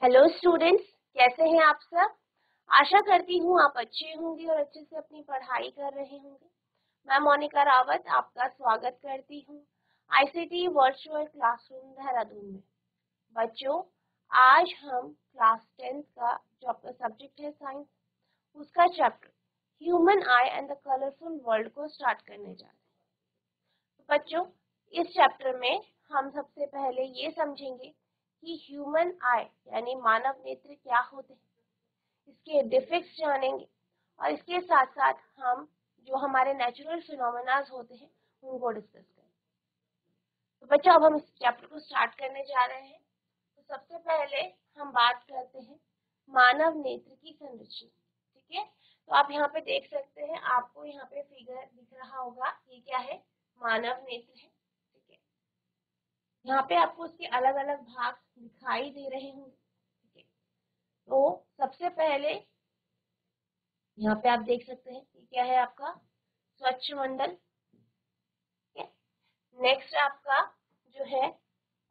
Hello students, कैसे हैं आप सब। आशा करती हूँ आप अच्छे होंगे और अच्छे से अपनी पढ़ाई कर रहे होंगे। मैं मोनिका रावत आपका स्वागत करती हूँ आईसीटी वर्चुअल क्लासरूम देहरादून में। बच्चों, आज हम क्लास 10 का जो आपका सब्जेक्ट है साइंस, उसका chapter human I and the colourful world को स्टार्ट करने जा रहे हैं। तो बच्चों, इस चैप्टर में हम सबसे पहले ये समझेंगे कि ह्यूमन आई यानी मानव नेत्र क्या होते हैं, इसके डिफेक्ट्स जानेंगे और इसके साथ साथ हम जो हमारे नेचुरल फिनोमेनाज होते हैं उनको डिस्कस करेंगे। तो बच्चों, अब हम इस चैप्टर को स्टार्ट करने जा रहे हैं। तो सबसे पहले हम बात करते हैं मानव नेत्र की संरचना। ठीक है, तो आप यहाँ पे देख सकते हैं, आपको यहाँ पे फिगर दिख रहा होगा, ये क्या है, मानव नेत्र है। ठीक है, यहाँ पे आपको उसके अलग अलग भाग दिखाई दे रहे होंगे। ठीक है, तो सबसे पहले यहाँ पे आप देख सकते हैं ये क्या है, आपका स्वच्छ मंडल। ठीक है, नेक्स्ट आपका जो है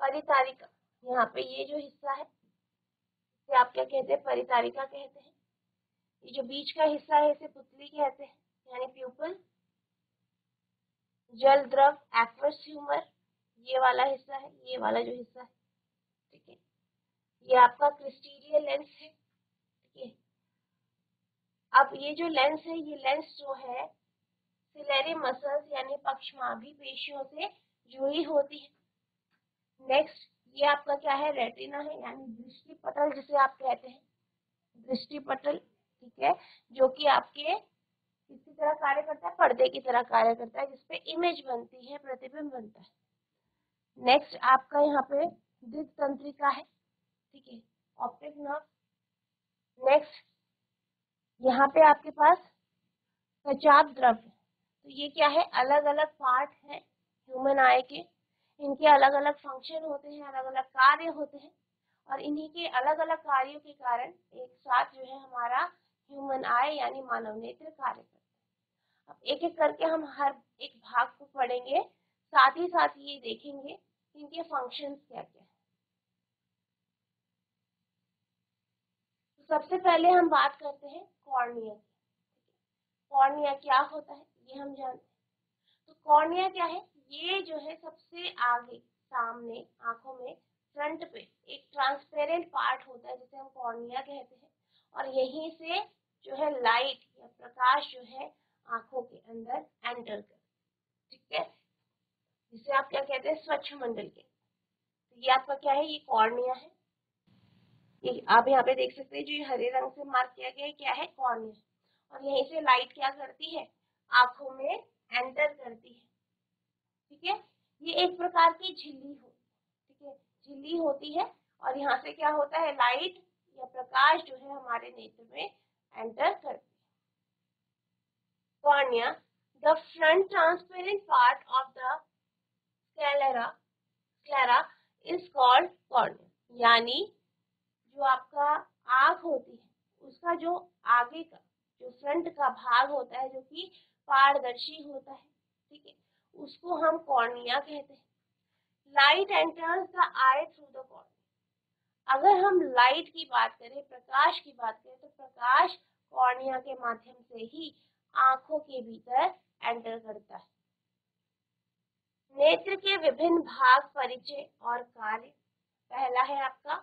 परितारिका। यहाँ पे ये जो हिस्सा है इसे आप क्या कहते हैं, परितारिका कहते हैं। ये जो बीच का हिस्सा है इसे पुतली कहते हैं, यानी प्यूपल। जल द्रव एक्वस ह्यूमर, ये वाला हिस्सा है, ये वाला जो हिस्सा है। ठीक है, ये आपका क्रिस्टीरियल लेंस है। ठीक है, अब ये जो लेंस है, ये लेंस जो है सिलेरी मसल्स यानी पक्षमाभी पेशियों से जुड़ी होती है। नेक्स्ट ये आपका क्या है, रेटिना है, यानी दृष्टि पटल जिसे आप कहते हैं, दृष्टि पटल। ठीक है, जो कि आपके किसी तरह कार्य करता है, पर्दे की तरह कार्य करता है, जिसपे इमेज बनती है, प्रतिबिंब बनता है। नेक्स्ट आपका यहाँ पे दृक तंत्रिका है। ठीक है, ऑप्टिक नर्व। नेक्स्ट यहाँ पे आपके पास सचाप द्रव है। तो ये क्या है, अलग अलग पार्ट है ह्यूमन आई के, इनके अलग अलग फंक्शन होते हैं, अलग अलग कार्य होते हैं, और इन्हीं के अलग अलग कार्यों के कारण एक साथ जो है हमारा ह्यूमन आई यानी मानव नेत्र कार्य करते हैं। अब एक एक करके हम हर एक भाग को पढ़ेंगे, साथ ही साथ ये देखेंगे कि इनके फंक्शंस क्या क्या है। तो सबसे पहले हम बात करते हैं कॉर्निया की। कॉर्निया क्या होता है ये हम जानते हैं। तो कॉर्निया क्या है, ये जो है सबसे आगे सामने आंखों में फ्रंट पे एक ट्रांसपेरेंट पार्ट होता है जिसे हम कॉर्निया कहते हैं, और यहीं से जो है लाइट या प्रकाश जो है आंखों के अंदर एंटर कर। ठीक है, जिसे आप क्या कहते हैं, स्वच्छ मंडल के। तो ये आपका क्या है, ये कॉर्निया है। ये आप यहाँ पे देख सकते हैं, जो ये हरे रंग से मार्क किया गया है क्या है, कॉर्निया। और यहीं से लाइट क्या करती है, आंखों में एंटर करती है। ठीक है, ये एक प्रकार की झिल्ली हो, ठीक है, झिल्ली होती है, और यहाँ से क्या होता है, लाइट या प्रकाश जो है हमारे नेत्र में एंटर करती है। Cornea, the front transparent part of the sclera is called cornea, यानी जो आपका आंख होती है उसका जो आगे का जो फ्रंट का भाग होता है, जो कि पारदर्शी होता है, ठीक है, उसको हम कॉर्निया कहते हैं। Light enters the I through the cornea. अगर हम लाइट की बात करें, प्रकाश की बात करें, तो प्रकाश कॉर्निया के माध्यम से ही आंखों के भीतर एंटर करता है। नेत्र के विभिन्न भाग, परिचय और कार्य। पहला है आपका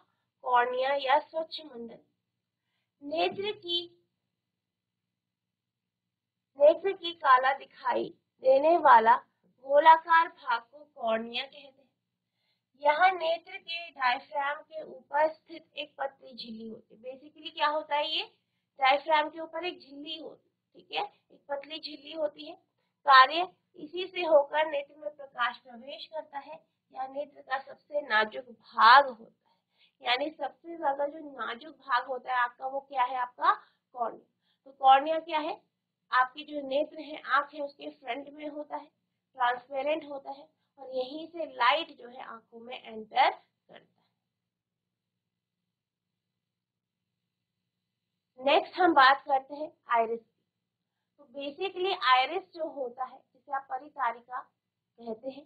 कॉर्निया या स्वच्छ मंडल। नेत्र की काला दिखाई देने वाला गोलाकार भाग को कॉर्निया कहते हैं। यहाँ नेत्र के डायफ्राम के ऊपर स्थित एक पतली झिल्ली होती है। बेसिकली क्या होता है, ये डायफ्राम के ऊपर एक झिल्ली होती है। ठीक है, एक पतली झिल्ली होती है। कार्य, इसी से होकर नेत्र में प्रकाश प्रवेश करता है, या नेत्र का सबसे नाजुक भाग होता है, यानी सबसे ज्यादा जो नाजुक भाग होता है आपका, वो क्या है, आपका कॉर्निया। तो कॉर्निया क्या है, आपकी जो नेत्र है, आंख है, उसके फ्रंट में होता है, ट्रांसपेरेंट होता है, और यहीं से लाइट जो है आंखों में एंटर करता है। नेक्स्ट हम बात करते हैं आइरिस की। तो बेसिकली आइरिस जो होता है, जिसे आप परितारिका कहते हैं,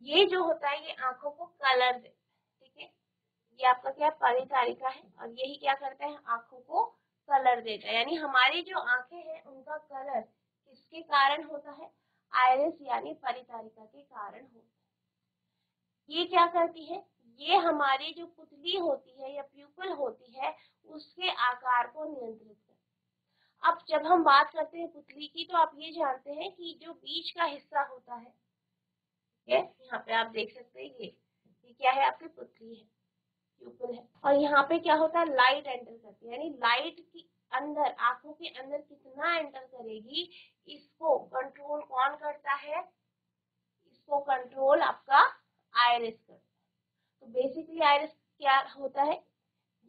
ये जो होता है ये आंखों को कलर देता है। ठीक है, ये आपका क्या परिचारिका है, और यही क्या करता है, आंखों को कलर देता है। यानी हमारी जो आंखें हैं उनका कलर किसके कारण होता है, आयरिस यानी परिचारिका के कारण होता है। ये क्या करती है, ये हमारी जो पुतली होती है या प्यूपल होती है उसके आकार को नियंत्रित करती है। अब जब हम बात करते हैं पुतली की, तो आप ये जानते हैं कि जो बीच का हिस्सा होता है, यहाँ पे आप देख सकते हैं, ये क्या है, आपकी पुतली है, प्यूपल है। और यहाँ पे क्या होता है, लाइट एंटर करती है, यानी लाइट की अंदर, आंखों के अंदर कितना एंटर करेगी, इसको कंट्रोल कौन करता है, इसको कंट्रोल आपका आयरिस करता है। तो बेसिकली आयरिस क्या होता है,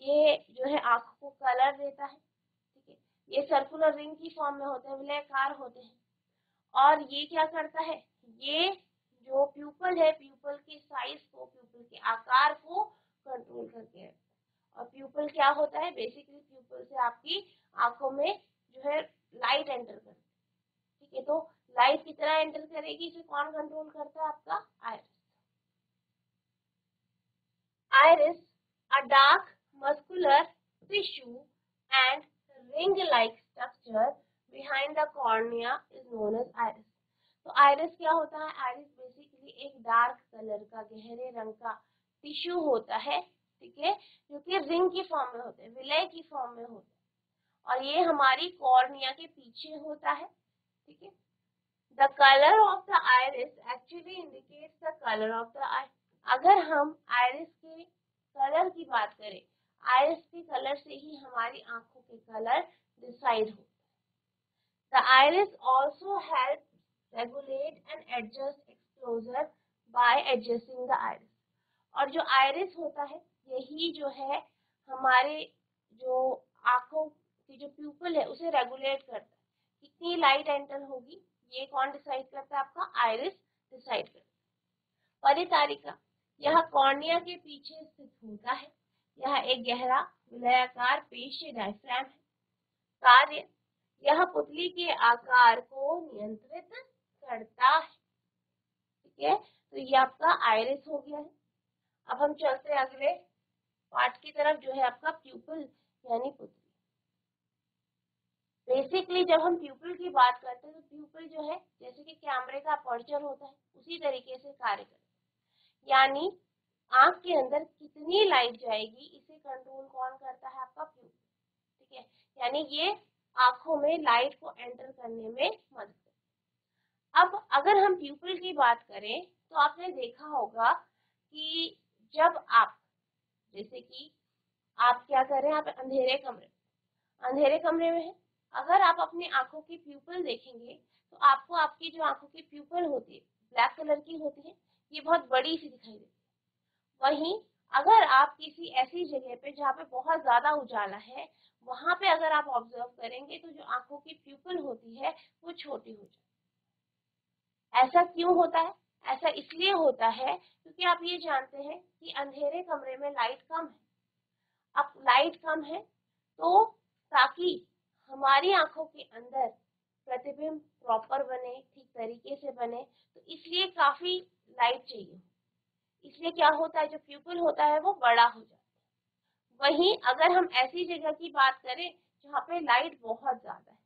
ये जो है आंखों को कलर देता है, ठीक है। ये सर्कुलर रिंग की फॉर्म में होते हैं, विलयाकार होते हैं। और ये क्या करता है, ये जो प्यूपल है, प्यूपल के साइज को, प्यूपल के आकार को कंट्रोल करके है। और प्यूपल क्या होता है, बेसिकली प्यूपल से आपकी आंखों में जो है लाइट एंटर करती है, ठीक है। तो लाइट की तरह एंटर करेगी, इसे कौन कंट्रोल करता है, आपका iris. Iris, a dark muscular tissue and ring-like structure behind the cornea is known as iris. तो आयरिस क्या होता है, आयरिस बेसिकली एक डार्क कलर का, गहरे रंग का टिश्यू होता है, ठीक है, जो कि रिंग की फॉर्म में होते हैं, विलय की फॉर्म में होते हैं, और ये हमारी कॉर्निया के पीछे होता है, ठीक है। The colour of the iris actually indicates the colour of the eye. अगर हम आयरिस के कलर की बात करें, आयरिस के कलर से ही हमारी आंखों के कलर डिसाइड होते हैं। The iris also help regulate and adjust exposure bye adjusting the iris. और जो आयरिस होता है, यही जो है हमारे जो आंखों की जो प्यूपल है उसे रेगुलेट करता है, कितनी लाइट एंटर होगी, ये कौन डिसाइड करता है, आपका आयरिस डिसाइड करता है। परिचारिका यह कॉर्निया के पीछे स्थित होता है, यह एक गहरा विलयाकार पेशी डायफ्राम है। कार्य, यह पुतली के आकार को नियंत्रित करता है, ठीक है। तो ये आपका आयरिस हो गया है। अब हम चलते हैं अगले पार्ट की तरफ, जो है आपका प्यूपल यानी पुतली। बेसिकली जब हम प्यूपल की बात करते हैं, तो प्यूपल जो है जैसे कि कैमरे का अपर्चर होता है, उसी तरीके से कार्य करता है। यानी आंख के अंदर कितनी लाइट जाएगी, इसे कंट्रोल कौन करता है, आपका प्यूपल, ठीक है। यानी ये आंखों में लाइट को एंटर करने में मदद करता है। अब अगर हम प्यूपल की बात करें, तो आपने देखा होगा कि जब आप, जैसे कि आप क्या कर रहे हैं, आप अंधेरे कमरे में हैं, अगर आप अपनी आंखों की प्यूपल देखेंगे, तो आपको आपकी जो आंखों की प्यूपल होती है, ब्लैक कलर की होती है, ये बहुत बड़ी सी दिखाई देती है। वहीं अगर आप किसी ऐसी जगह पे जहाँ पे बहुत ज्यादा उजाला है, वहां पे अगर आप ऑब्जर्व करेंगे, तो जो आंखों की प्यूपल होती है वो छोटी हो जाती है। ऐसा क्यों होता है, ऐसा इसलिए होता है क्योंकि आप ये जानते हैं कि अंधेरे कमरे में लाइट कम है। अब लाइट कम है, तो ताकि हमारी आंखों के अंदर प्रतिबिंब प्रॉपर बने, ठीक तरीके से बने, तो इसलिए काफी लाइट चाहिए। इसलिए क्या होता है, जो प्यूपल होता है वो बड़ा हो जाता है। वहीं अगर हम ऐसी जगह की बात करें जहाँ पे लाइट बहुत ज्यादा है,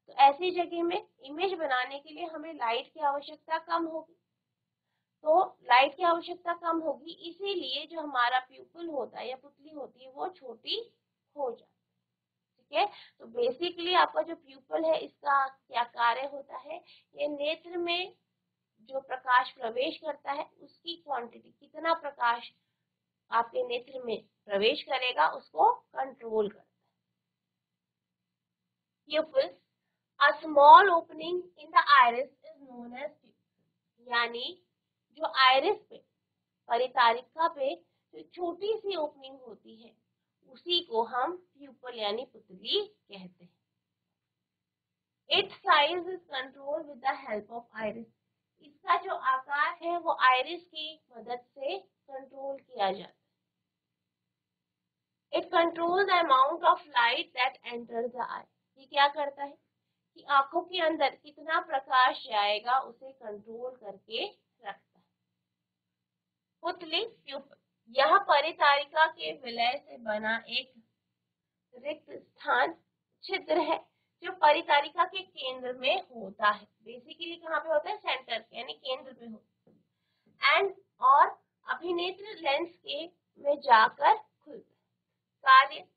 तो ऐसी जगह में इमेज बनाने के लिए हमें लाइट की आवश्यकता कम होगी। तो लाइट की आवश्यकता कम होगी, इसीलिए जो हमारा प्यूपल होता है या पुतली होती है वो छोटी हो जाती है, ठीक है। तो बेसिकली आपका जो प्यूपल है, इसका क्या कार्य होता है, ये नेत्र में जो प्रकाश प्रवेश करता है उसकी क्वांटिटी, कितना प्रकाश आपके नेत्र में प्रवेश करेगा, उसको कंट्रोल करता है। Pupil, a small opening in the iris is known as pupil। यानी जो आयरिस पे, परिचारिका पे जो छोटी सी ओपनिंग होती है, उसी को हम प्यूपल यानी पुतली कहते हैं। Its size is controlled with the help of iris। इसका जो आकार है वो आयरिस की मदद से कंट्रोल किया जाता है। It controls the amount of light that enters the eye। ये क्या करता है कि आंखों के अंदर कितना प्रकाश जाएगा उसे कंट्रोल करके रखता है। पुतली, प्यूपल, यह परितारिका के विलय से बना एक रिक्त स्थान छिद्र है जो परितारिका के केंद्र में होता है। बेसिकली कहाँ पे होता है? सेंटर यानी केंद्र पे होता है। एंड और अभिनेत्र लेंस के में जाकर खुलता है। कार्य,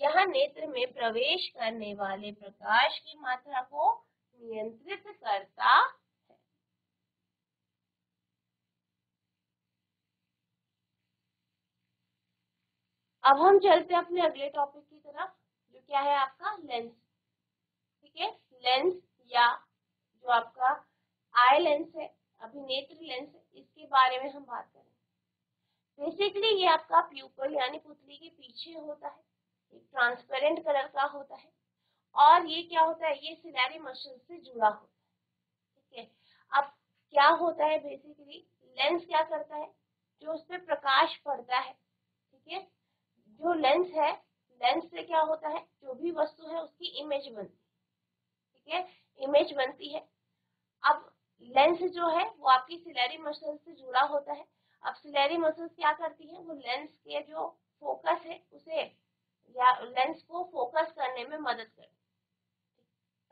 यह नेत्र में प्रवेश करने वाले प्रकाश की मात्रा को नियंत्रित करता है। अब हम चलते हैं अपने अगले टॉपिक की तरफ, जो क्या है आपका लेंस। ठीक है, लेंस या जो आपका आई लेंस है, अभिनेत्र लेंस है, इसके बारे में हम बात करें। बेसिकली ये आपका प्यूपल यानी पुतली के पीछे होता है, एक ट्रांसपेरेंट कलर का होता है, और ये क्या होता है? ये सिलेरी मसल से जुड़ा होता है। ठीक है, अब क्या होता है? बेसिकली लेंस क्या करता है? जो उस पर प्रकाश पड़ता है, ठीक है, जो लेंस है, लेंस से क्या होता है? जो भी वस्तु है उसकी इमेज बनती है। ठीक है, इमेज बनती है। अब लेंस जो है वो आपकी सिलेरी मसल से जुड़ा होता है। अब सिलेरी मसल क्या करती है? वो लेंस के जो फोकस है उसे या लेंस को फोकस करने में मदद करती है,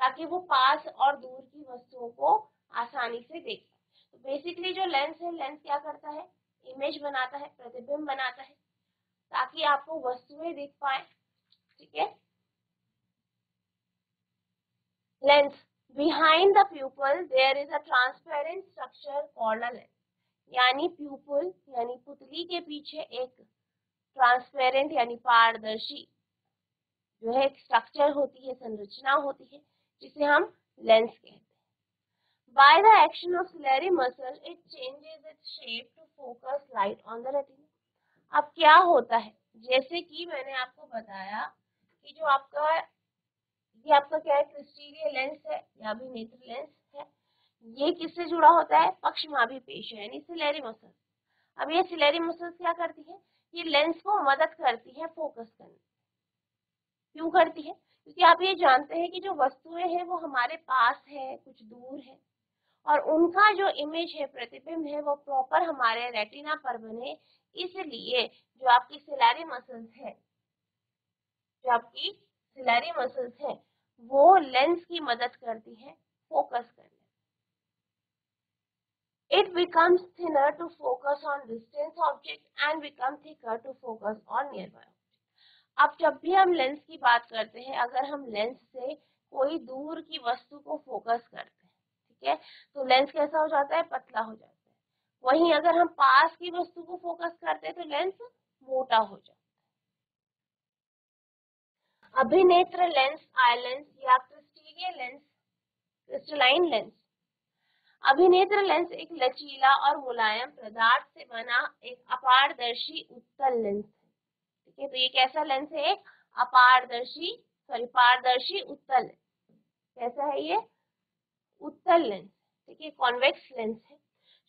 ताकि वो पास और दूर की वस्तुओं को आसानी से देख पाए। तो बेसिकली जो लेंस है, लेंस क्या करता है? इमेज बनाता है, प्रतिबिंब बनाता है, ताकि आपको वस्तुएं दिख पाए। ठीक है, lens, behind the pupil there is a transparent structure called a lens. यानी प्यूपल यानी पुतली के पीछे एक ट्रांसपेरेंट यानी पारदर्शी जो है एक स्ट्रक्चर होती है, संरचना होती है, जिसे हम लेंस कहते हैं। By the action of ciliary muscle, it changes its shape to focus light on the retina. अब क्या होता है? जैसे कि मैंने आपको बताया कि जो आपका ये आपका क्या है? क्रिस्टीरियल लेंस है या भी नेत्र लेंस है। ये किससे जुड़ा होता है? पक्षमाभी पेशी यानी सिलेरी मसल। अब ये सिलेरी मसल क्या करती है? ये लेंस को मदद करती है फोकस करने। क्यों करती है? क्योंकि आप ये जानते हैं कि जो वस्तुएं हैं वो हमारे पास है, कुछ दूर है, और उनका जो इमेज है, प्रतिबिंब है, वो प्रॉपर हमारे रेटिना पर बने। इसलिए जो आपकी सिलेरी मसल्स है, जो आपकी सिलेरी मसल्स है, वो लेंस की मदद करती है फोकस करने। It becomes thinner to focus on distant object and become thicker to focus on nearby object. अब जब भी हम लेंस की बात करते हैं, अगर हम लेंस से कोई दूर की वस्तु को फोकस करते हैं, ठीक है, तो लेंस कैसा हो जाता है? पतला हो जाता है। वहीं अगर हम पास की वस्तु को फोकस करते हैं तो लेंस मोटा हो जाता है। अभिनेत्र लेंस, आई लेंस या क्रिस्टलाइन लेंस। अभिनेत्र लेंस एक लचीला और मुलायम पदार्थ से बना एक अपारदर्शी उत्तल लेंस है। ठीक है, तो ये कैसा लेंस है? एक पारदर्शी उत्तल। कैसा है ये? उत्तल लेंस। ठीक है, कॉन्वेक्स लेंस है,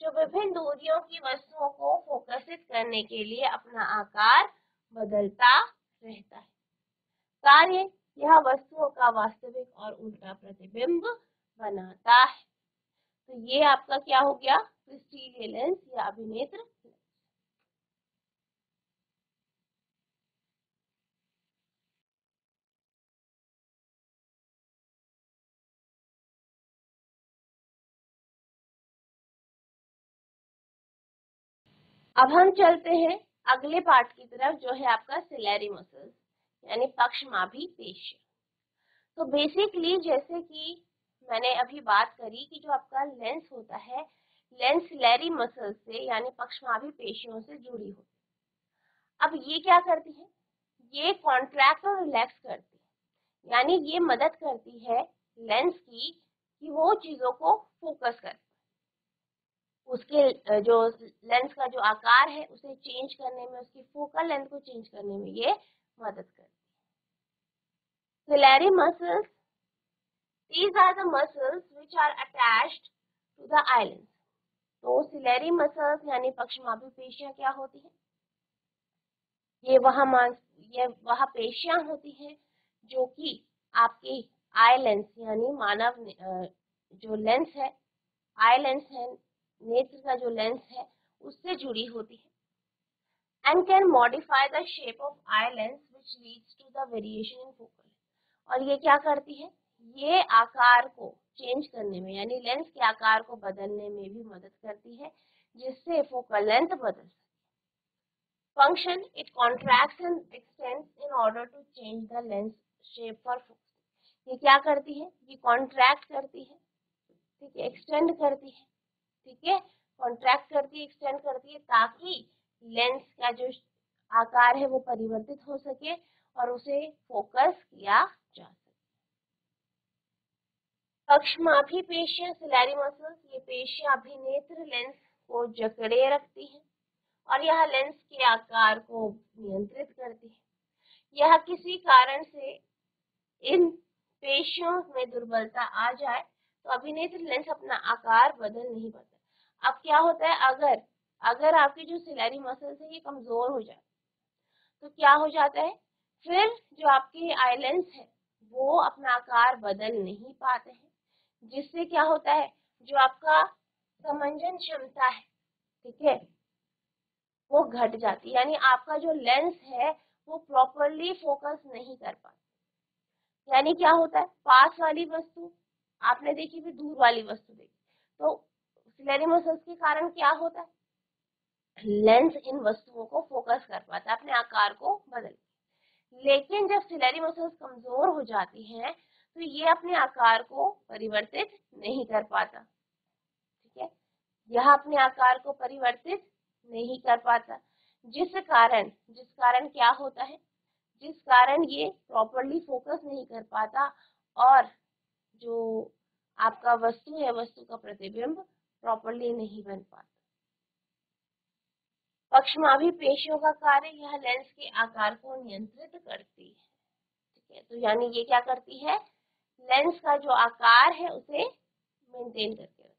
जो विभिन्न दूरियों की वस्तुओं को फोकसित करने के लिए अपना आकार बदलता रहता है। कार्य, यह वस्तुओं का वास्तविक और उल्टा प्रतिबिंब बनाता है। तो ये आपका क्या हो गया? क्रिस्टीरियल लेंस या अभिनेत्र लेंस। अब हम चलते हैं अगले पार्ट की तरफ, जो है आपका सिलेरी मसल्स यानी पक्षमाभी पेशी। तो बेसिकली जैसे कि मैंने अभी बात करी कि जो आपका लेंस होता है, लेंस सिलेरी मसल से यानी पक्षमाभी पेशियों से जुड़ी होती है। अब ये क्या करती है? ये कॉन्ट्रैक्ट और रिलैक्स करती है, यानी ये मदद करती है लेंस की कि वो चीजों को फोकस कर, उसके जो लेंस का जो आकार है उसे चेंज करने में, उसकी फोकल लेंथ को चेंज करने में ये मदद करती है। Ciliary muscles, these are the muscles which are attached to the eye lens. तो सिलेरी मसल्स यानी पक्षमाभी पेशियां क्या होती है? ये वह पेशियां होती हैं जो कि आपके आई लेंस यानी मानव जो लेंस है, आई लेंस है, नेत्र का जो लेंस है, उससे जुड़ी होती है। and can modify the shape of eye lens which leads to the variation in focal length। और ये क्या करती है, ये आकार को चेंज करने में यानी लेंस के आकार को बदलने में भी मदद करती है जिससे फोकल लेंथ बदल सके। Function, it contracts and extends in order to change the lens shape for focus. ये क्या करती है, ये कॉन्ट्रैक्ट करती है, ठीक है, एक्सटेंड करती है, ठीक है, कॉन्ट्रैक्ट करती है, एक्सटेंड करती है ताकि लेंस का जो आकार है वो परिवर्तित हो सके और उसे फोकस किया जा सके। पक्षमाभी पेशियां सिलेरी मसल्स, ये पेशियां अभिनेत्र लेंस को जकड़े रखती हैं और यह लेंस के आकार को नियंत्रित करती है। यह किसी कारण से इन पेशियों में दुर्बलता आ जाए तो अभिनेत्र लेंस अपना आकार बदल नहीं पाता। अब क्या होता है, अगर आपकी जो सिलेरी मसल्स है ये कमजोर हो जाए तो क्या हो जाता है, फिर जो आपके आई लेंस है वो अपना आकार बदल नहीं पाते हैं, जिससे क्या होता है, जो आपका समंजन क्षमता है, ठीक है, वो घट जाती है, यानी आपका जो लेंस है वो प्रॉपरली फोकस नहीं कर पाता। यानी क्या होता है, पास वाली वस्तु आपने देखी फिर दूर वाली वस्तु देखी, तो सिलेरी मसल्स के कारण क्या होता है, लेंस इन वस्तुओं को फोकस कर पाता है अपने आकार को बदल। लेकिन जब सिलेरी मसल्स कमजोर हो जाती हैं तो ये अपने आकार को परिवर्तित नहीं कर पाता, ठीक है, यह अपने आकार को परिवर्तित नहीं कर पाता, जिस कारण क्या होता है, जिस कारण ये प्रॉपरली फोकस नहीं कर पाता और जो आपका वस्तु है वस्तु का प्रतिबिंब प्रॉपरली नहीं बन पाता। पक्षमाभी पेशियों का कार्य, यह लेंस के आकार को नियंत्रित करती है, ठीक है, तो यानी ये क्या करती है, लेंस का जो आकार है उसे मेंटेन करके रखती है।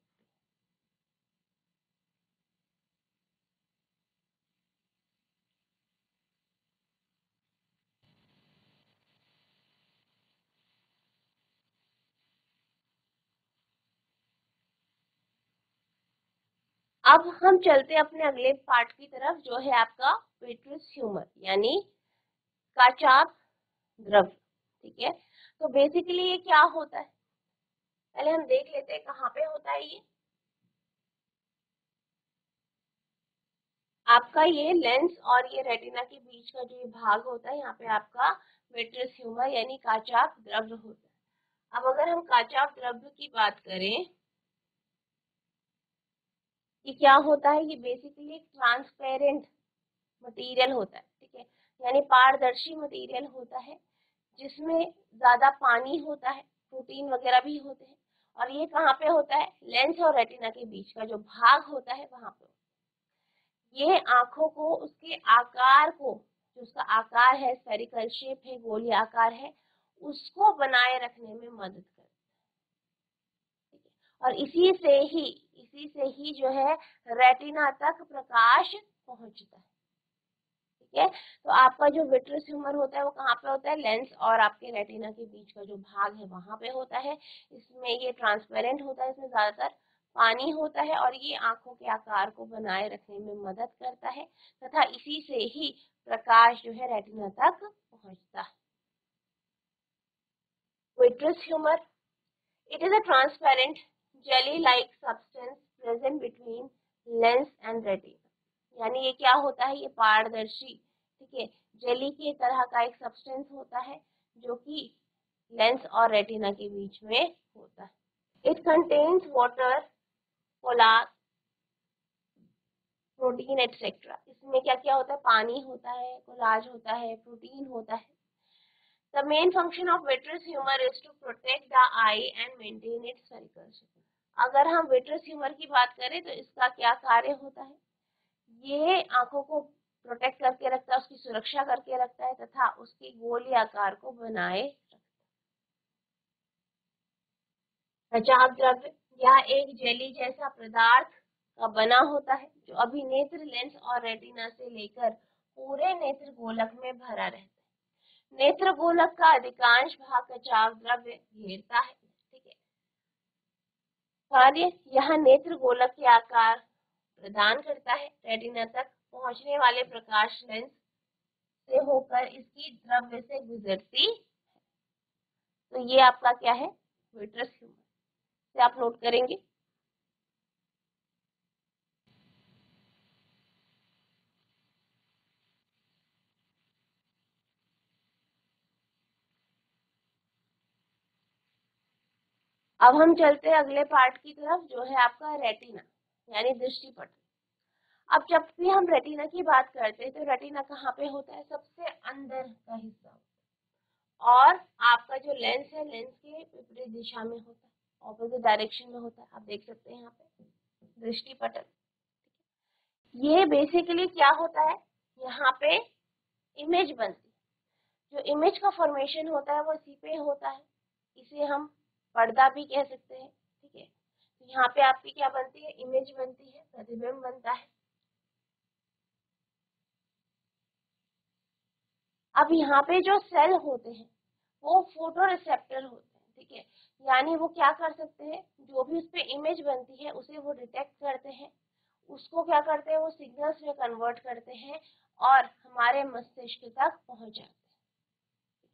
अब हम चलते अपने अगले पार्ट की तरफ जो है आपका विट्रियस ह्यूमर यानी काचाभ द्रव, ठीक है। तो बेसिकली ये क्या होता है, पहले हम देख लेते हैं कहाँ पे होता है ये। आपका ये लेंस और ये रेटिना के बीच का जो ये भाग होता है, यहाँ पे आपका विट्रियस ह्यूमर यानी काचाभ द्रव्य होता है। अब अगर हम काचाभ द्रव्य की बात करें, ये क्या होता है, ये बेसिकली एक ट्रांसपेरेंट मटेरियल होता है, ठीक है, यानी पारदर्शी मटेरियल होता है जिसमें ज्यादा पानी होता है, प्रोटीन वगैरह भी होते हैं, और ये कहाँ पे होता है, लेंस और रेटिना के बीच का जो भाग होता है वहां पे। ये आंखों को उसके आकार को, जो उसका आकार है स्फेरिकल शेप है, गोलीय आकार है, उसको बनाए रखने में मदद करता है। और इसी से ही जो है रेटिना तक प्रकाश पहुंचता है, ठीक है। तो आपका जो विट्रियस ह्यूमर होता है वो कहाँ पे होता है, लेंस और आपके रेटिना के बीच का जो भाग है वहां पे होता है। इसमें ये ट्रांसपेरेंट होता है, इसमें ज्यादातर पानी होता है और ये आंखों के आकार को बनाए रखने में मदद करता है तथा इसी से ही प्रकाश जो है रेटिना तक पहुंचता है। Vitreous humour, it is a transparent jelly like substance present between lens and retina. यानी ये क्या होता है, ये पारदर्शी, ठीक है, जेली के तरह का एक सब्सटेंस होता है जो कि लेंस और रेटिना के बीच में होता है। It contains water, collage, protein etcetera. इसमें क्या क्या होता है, पानी होता है, कोलाज होता है, प्रोटीन होता है। The main function of vitreous humor is to protect the eye and maintain its spherical shape। अगर हम विट्रियस ह्यूमर की बात करें तो इसका क्या कार्य होता है, ये आंखों को प्रोटेक्ट करके रखता है, उसकी सुरक्षा करके रखता है तथा उसके गोलीय आकार को बनाए रखता है। काचाभ द्रव्य, यह एक जेली जैसा पदार्थ का बना होता है जो अभिनेत्र लेंस और रेटिना से लेकर पूरे नेत्र गोलक में भरा रहता है। नेत्र गोलक का अधिकांश भाग काचाभ द्रव्य घेरता है, ठीक है। कार्य, यह नेत्र गोलक के आकार प्रदान करता है, रेटिना तक पहुंचने वाले प्रकाश लेंस से होकर इसकी द्रव्य से गुजरती है। तो ये आपका क्या है, विट्रस ह्यूमर, से आप नोट करेंगे। अब हम चलते हैं अगले पार्ट की तरफ, जो है आपका रेटिना यानी दृष्टिपटल। अब जब भी हम रेटिना की बात करते हैं तो रेटिना कहाँ पे होता है, सबसे अंदर का हिस्सा, और आपका जो लेंस है लेंस के विपरीत दिशा में होता है, ऑपोजिट डायरेक्शन में होता है। आप देख सकते हैं यहाँ पे दृष्टिपटल। ये बेसिकली क्या होता है, यहाँ पे इमेज बनती है। जो इमेज का फॉर्मेशन होता है वो इसी पे होता है, इसे हम पर्दा भी कह सकते हैं। ठीक है, तो यहाँ पे आपकी क्या बनती है, इमेज बनती है, प्रतिबिंब बनता है। अब यहाँ पे जो सेल होते हैं वो फोटो रिसेप्टर होते हैं। ठीक है, यानी वो क्या कर सकते हैं, जो भी उस पे इमेज बनती है उसे वो डिटेक्ट करते हैं, उसको क्या करते हैं, वो सिग्नल्स में कन्वर्ट करते हैं और हमारे मस्तिष्क तक पहुंच जाते हैं।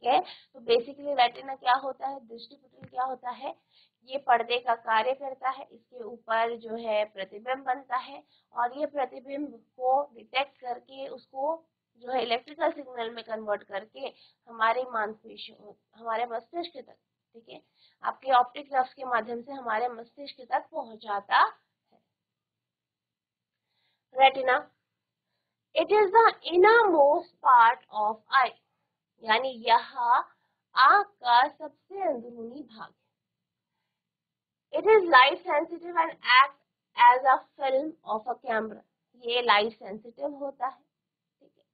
ठीक है, तो बेसिकली रेटिना क्या होता है, दृष्टिपटल क्या होता है, ये पर्दे का कार्य करता है। इसके ऊपर जो है प्रतिबिंब बनता है और ये प्रतिबिंब को डिटेक्ट करके उसको जो है इलेक्ट्रिकल सिग्नल में कन्वर्ट करके हमारे मांसपेशियों, हमारे मस्तिष्क तक, ठीक है, आपके ऑप्टिक नर्व्स के माध्यम से हमारे मस्तिष्क तक पहुंचाता है। Retina, it is the inner most part of eye, यानी यह आंख का सबसे अंदरूनी भाग है। It is light sensitive and act as a film of a camera, ये लाइट सेंसिटिव होता है। ठीक है,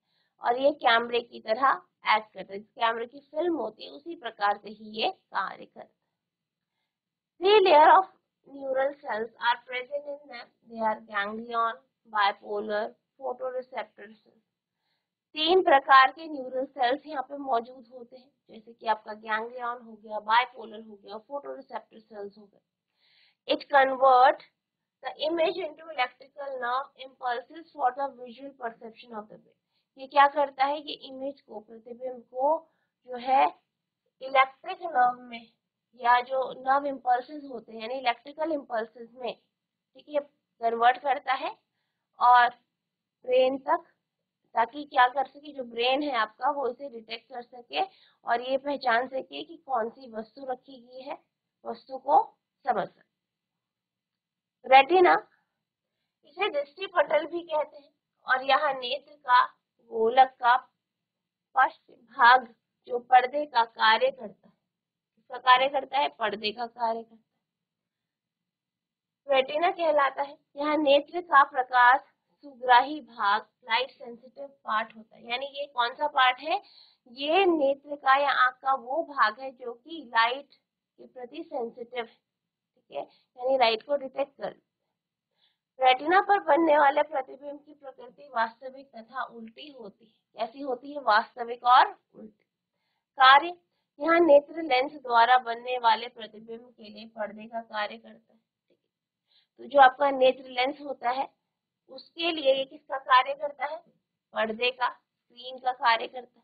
और ये कैमरे की तरह एक्ट करता है, कैमरे की फिल्म होती है उसी प्रकार से ही ये कार्य करता है। 3 layer of neural cells are present in them, they are ganglion, bipolar, photoreceptor cells. 3 प्रकार के न्यूरल सेल्स यहाँ पे मौजूद होते हैं, जैसे कि आपका गैंग्लियन हो गया, बाइपोलर हो गया, फोटोरिसेप्टर सेल्स हो गए। It convert the image into electrical nerve impulses for the visual perception of the brain. ये क्या करता है, ये इमेज को, प्रतिबिंब को जो है इलेक्ट्रिक नर्व में, या जो नर्व इम्पल्सेस होते हैं यानी इलेक्ट्रिकल इम्पल्सेस में, ठीक है, कन्वर्ट करता है और ब्रेन तक, ताकि क्या कर सके, जो ब्रेन है आपका वो इसे डिटेक्ट कर सके और ये पहचान सके कि कौन सी वस्तु रखी गई है, वस्तु को समझ सके। रेटिना, इसे दृष्टिपटल भी कहते हैं, और यहाँ नेत्र का गोलक का पश्च भाग जो पर्दे का कार्य करता है, इसका कार्य करता है, पर्दे का कार्य करता है, रेटिना कहलाता है। यहाँ नेत्र का प्रकाश सुग्राही भाग, लाइट सेंसिटिव पार्ट होता है, यानी ये कौन सा पार्ट है, ये नेत्र का या आंख का वो भाग है जो कि लाइट के प्रति सेंसिटिव है। ठीक है, यानी लाइट को डिटेक्ट कर। रेटिना पर बनने वाले प्रतिबिंब की प्रकृति वास्तविक तथा उल्टी होती है। कैसी होती है, वास्तविक और उल्टी। कार्य, यहाँ नेत्र लेंस द्वारा बनने वाले प्रतिबिंब के लिए पर्दे का कार्य करता है। तो जो आपका नेत्र लेंस होता है उसके लिए ये किसका कार्य करता है, पर्दे का, स्क्रीन का कार्य करता है।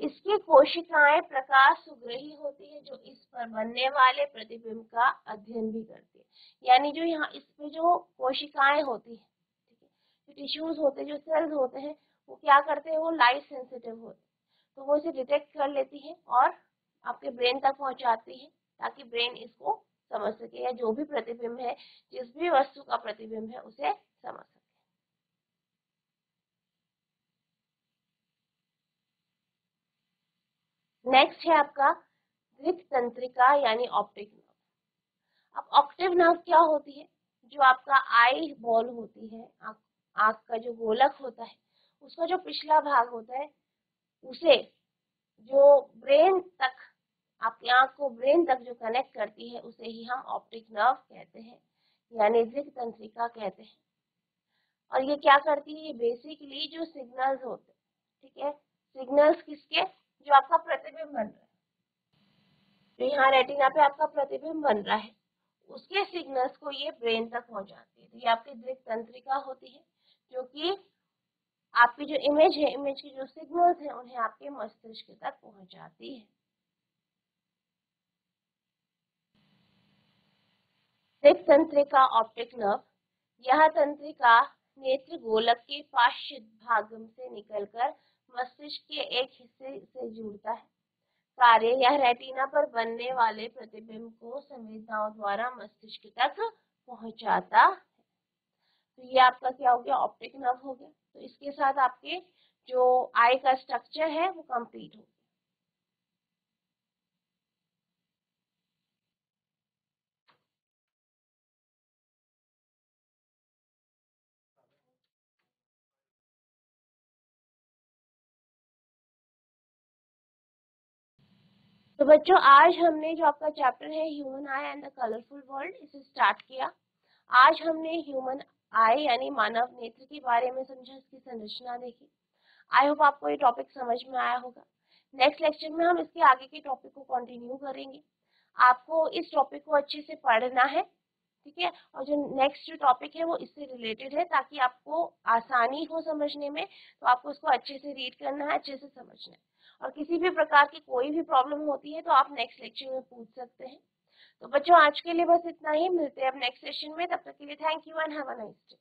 इसकी कोशिकाएं प्रकाश सुग्राही होती है जो इस पर बनने वाले प्रतिबिंब का अध्ययन भी करती है। यानी जो यहाँ इस पे जो कोशिकाएं होती है, ठीक है, जो टिश्यूज होते हैं, जो सेल्स होते हैं, वो क्या करते हैं, वो लाइट सेंसिटिव होते हैं, तो वो इसे डिटेक्ट कर लेती है और आपके ब्रेन तक पहुंचाती है, ताकि ब्रेन इसको समझ सके, या जो भी प्रतिबिंब है, जिस भी वस्तु का प्रतिबिंब है उसे समझ सके। नेक्स्ट है आपका दृक तंत्रिका यानी ऑप्टिक नर्व। अब ऑप्टिक नर्व क्या होती है, जो आपका आई बॉल होती है, आंख का जो गोलक होता है, उसका जो पिछला भाग होता है, उसे जो ब्रेन तक, आपकी आंख को ब्रेन तक जो कनेक्ट करती है, उसे ही हम ऑप्टिक नर्व कहते हैं, यानी दृक तंत्रिका कहते हैं। और ये क्या करती है, ये बेसिकली जो सिग्नल्स होते हैं, ठीक है, सिग्नल्स किसके, जो आपका प्रतिबिंब बन रहा है, जो यहाँ रेटिना पे आपका प्रतिबिंब बन रहा है, उसके सिग्नल्स को ये ब्रेन तक पहुंचाती है। तो ये आपकी दृक तंत्रिका होती है, जो कि आपकी जो इमेज है, इमेज की जो सिग्नल्स हैं उन्हें आपके मस्तिष्क तक पहुंचाती है। सिक्स तंत्रिका ऑप्टिक नर्व, यह तंत्रिका नेत्र गोलक के पार्श्व भाग से निकलकर मस्तिष्क के एक हिस्से से जुड़ता है। कार्य, यह रेटिना पर बनने वाले प्रतिबिंब को संवेदनाओं द्वारा मस्तिष्क तक पहुंचाता है। तो ये आपका क्या हो गया, ऑप्टिक नर्व हो गया। तो इसके साथ आपके जो आई का स्ट्रक्चर है वो कंप्लीट हो गया। तो बच्चों, आज हमने जो आपका चैप्टर है human I and the colourful world, इसे स्टार्ट किया। आज हमने ह्यूमन आई यानी मानव नेत्र के बारे में समझा, इसकी संरचना देखी। आई होप आपको ये टॉपिक समझ में आया होगा। नेक्स्ट लेक्चर में हम इसके आगे के टॉपिक को कंटिन्यू करेंगे। आपको इस टॉपिक को अच्छे से पढ़ना है, ठीक है, और जो नेक्स्ट जो टॉपिक है वो इससे रिलेटेड है, ताकि आपको आसानी हो समझने में। तो आपको उसको अच्छे से रीड करना है, अच्छे से समझना है, और किसी भी प्रकार की कोई भी प्रॉब्लम होती है तो आप नेक्स्ट लेक्चर में पूछ सकते हैं। तो बच्चों, आज के लिए बस इतना ही, मिलते हैं अब नेक्स्ट सेशन में। तब तक के लिए thank you and have a nice day.